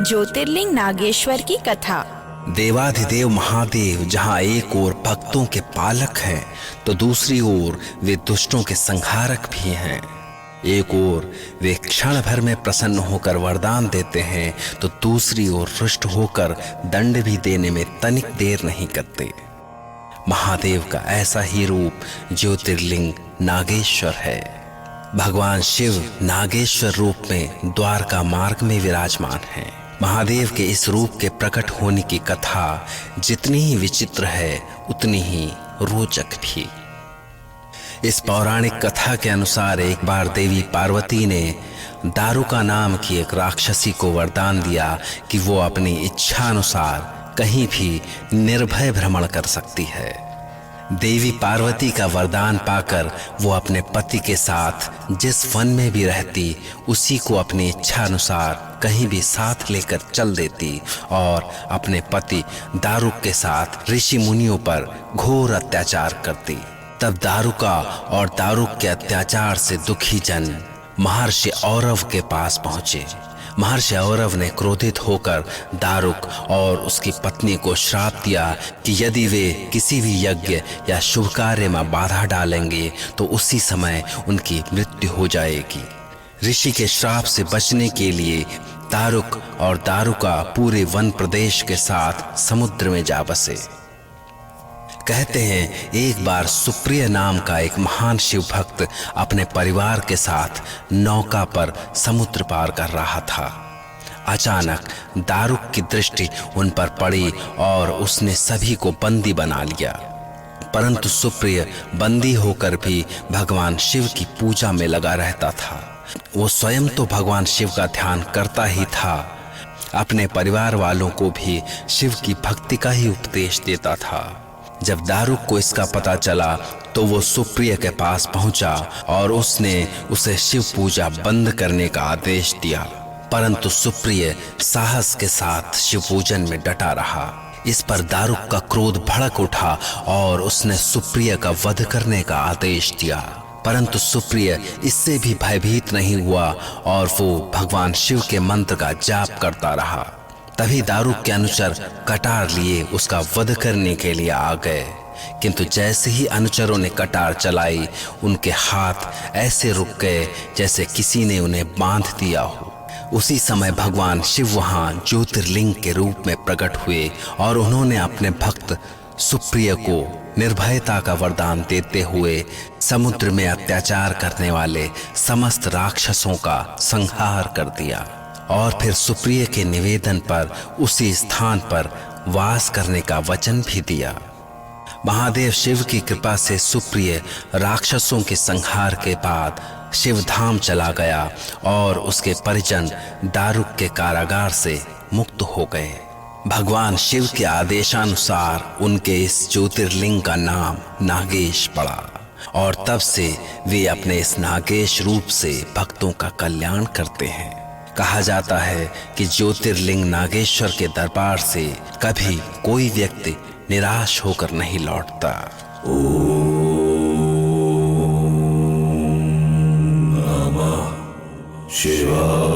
ज्योतिर्लिंग नागेश्वर की कथा। देवाधिदेव महादेव जहाँ एक ओर भक्तों के पालक हैं तो दूसरी ओर वे दुष्टों के संहारक भी हैं। एक ओर वे क्षण भर में प्रसन्न होकर वरदान देते हैं तो दूसरी ओर रुष्ट होकर दंड भी देने में तनिक देर नहीं करते। महादेव का ऐसा ही रूप ज्योतिर्लिंग नागेश्वर है। भगवान शिव नागेश्वर रूप में द्वारका मार्ग में विराजमान हैं। महादेव के इस रूप के प्रकट होने की कथा जितनी ही विचित्र है उतनी ही रोचक भी। इस पौराणिक कथा के अनुसार एक बार देवी पार्वती ने दारुका नाम की एक राक्षसी को वरदान दिया कि वो अपनी इच्छा अनुसार कहीं भी निर्भय भ्रमण कर सकती है। देवी पार्वती का वरदान पाकर वो अपने पति के साथ जिस वन में भी रहती उसी को अपनी इच्छा अनुसार कहीं भी साथ लेकर चल देती और अपने पति दारुक के साथ ऋषि मुनियों पर घोर अत्याचार करती। तब दारुका और दारुक के अत्याचार से दुखी जन महर्षि औरव के पास पहुंचे। महर्षि औरव ने क्रोधित होकर दारुक और उसकी पत्नी को श्राप दिया कि यदि वे किसी भी यज्ञ या शुभ कार्य में बाधा डालेंगे तो उसी समय उनकी मृत्यु हो जाएगी। ऋषि के श्राप से बचने के लिए दारुक और दारुका पूरे वन प्रदेश के साथ समुद्र में जा बसे। कहते हैं एक बार सुप्रिय नाम का एक महान शिव भक्त अपने परिवार के साथ नौका पर समुद्र पार कर रहा था। अचानक दारुक की दृष्टि उन पर पड़ी और उसने सभी को बंदी बना लिया। परंतु सुप्रिय बंदी होकर भी भगवान शिव की पूजा में लगा रहता था। वो स्वयं तो भगवान शिव का ध्यान करता ही था, अपने परिवार वालों को भी शिव की भक्ति का ही उपदेश देता था। जब दारुक को इसका पता चला तो वो सुप्रिय के पास पहुंचा और उसने उसे शिव पूजा बंद करने का आदेश दिया। परंतु सुप्रिय साहस के साथ शिव पूजन में डटा रहा। इस पर दारुक का क्रोध भड़क उठा और उसने सुप्रिय का वध करने का आदेश दिया। परंतु सुप्रिय इससे भी भयभीत नहीं हुआ और वो भगवान शिव के मंत्र का जाप करता रहा। तभी दारुक के अनुचर कटार लिए उसका वध करने के लिए आ गए, किंतु जैसे ही अनुचरों ने कटार चलाई उनके हाथ ऐसे रुक गए जैसे किसी ने उन्हें बांध दिया हो। उसी समय भगवान शिव वहां ज्योतिर्लिंग के रूप में प्रकट हुए और उन्होंने अपने भक्त सुप्रिय को निर्भयता का वरदान देते हुए समुद्र में अत्याचार करने वाले समस्त राक्षसों का संहार कर दिया और फिर सुप्रिय के निवेदन पर उसी स्थान पर वास करने का वचन भी दिया। महादेव शिव की कृपा से सुप्रिय राक्षसों के संहार के बाद शिवधाम चला गया और उसके परिजन दारुक के कारागार से मुक्त हो गए। भगवान शिव के आदेशानुसार उनके इस ज्योतिर्लिंग का नाम नागेश पड़ा और तब से वे अपने इस नागेश रूप से भक्तों का कल्याण करते हैं। कहा जाता है कि ज्योतिर्लिंग नागेश्वर के दरबार से कभी कोई व्यक्ति निराश होकर नहीं लौटता। ओम नमः शिवाय।